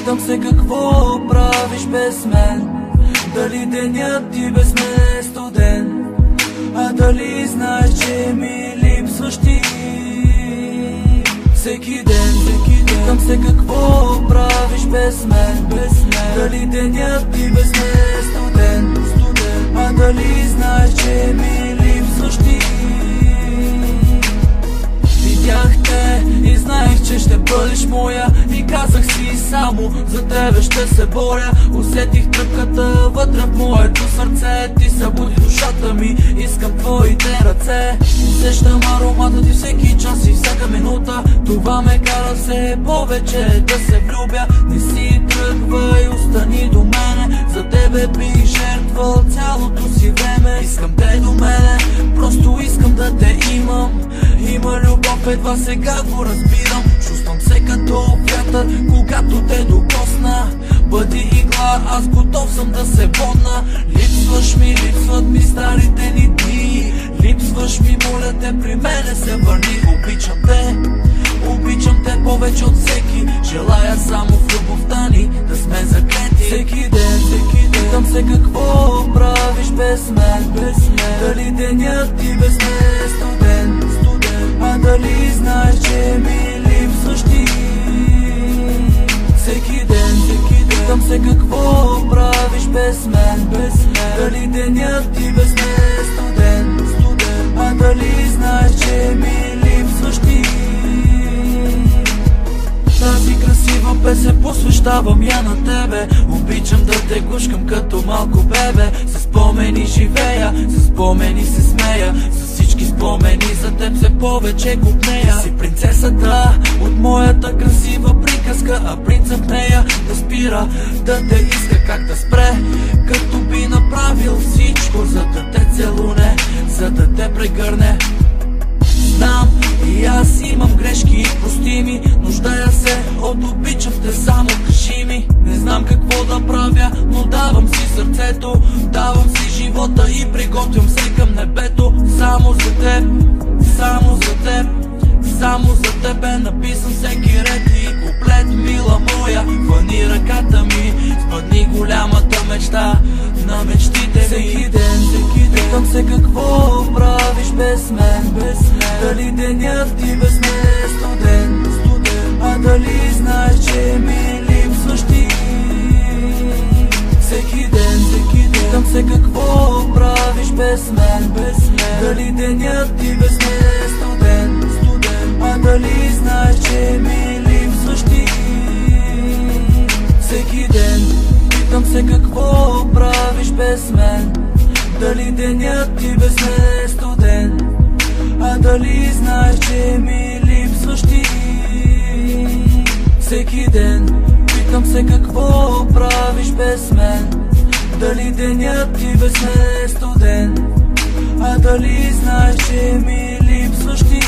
Питам се какво правиш без мен. Дали денят ти без мен е студен, а дали знаеш, че ми липсваш ти всеки ден. Питам се какво правиш без мен. Дали денят ти без мен е студен, а дали знаеш, че ми липсваш ти. Видях те и знаех, че ще бъдеш моя, и казах си само за тебе ще се боря. Усетих тръпката вътре в моето сърце, ти събуди душата ми, искам твоите ръце. Усещам аромата ти всеки час и всяка минута, това ме кара все повече да се влюбя. Не си тръгвай, остани до мене, за тебе бих жертвал цялото си време. Искам те до мене, просто искам да те имам. Има любов, едва сега го разбирам. Чувствам се като вятър, когато те докосна. Бъди игла, аз готов съм да се водна. Липсваш ми, липсват ми старите ни дни. Липсваш ми, моля те, при мене се върни. Обичам те повече от всеки. Желая само в любовта ни да сме заклети. Всеки ден, питам се какво правиш без мен. Дали денят ти без мен е студен, а дали знаеш, че ми липсваш ти всеки ден. Питам се какво правиш без мен. Дали денят ти без мен е студен, а дали знаеш, че ми липсваш ти. Тази красива песен посвещавам я на тебе. Обичам да те гушкам като малко бебе. С спомени живея, с спомени се смея. С всички спомени за теб все повече купнея. Си принцесата от моята красива приказка, а принцът нея да спира да те иска. Как да спре, като би направил всичко, за да те целуне, за да те прегърне. Знам и аз имам грешки, прости ми, нуждая се от обичам те, само кажи ми. Не знам какво да правя, но давам си сърцето, давам си живота и приготвям се към небето. Само за теб, само за теб, само за теб е написан всеки ред и куплет. Мила моя, хвани ръката ми, спъдни голямата мечта на мечтите ми. Всеки ден, питам се какво правиш без мен. Дали денят ти без мен е студен, а дали знаеш, че ми липсваш ти всеки ден. Питам се какво правиш без мен. Дали денят ти без мен е студен, а дали знаеш, че ми липсваш ти всеки ден. Питам се какво правиш без мен. Дали денят ти без мен е студен, а дали знаеш, че ми липсваш ти всеки ден. Питам се какво правиш без мен. Дали денят ти без мен е студен, а дали знаеш, че ми липсваш ти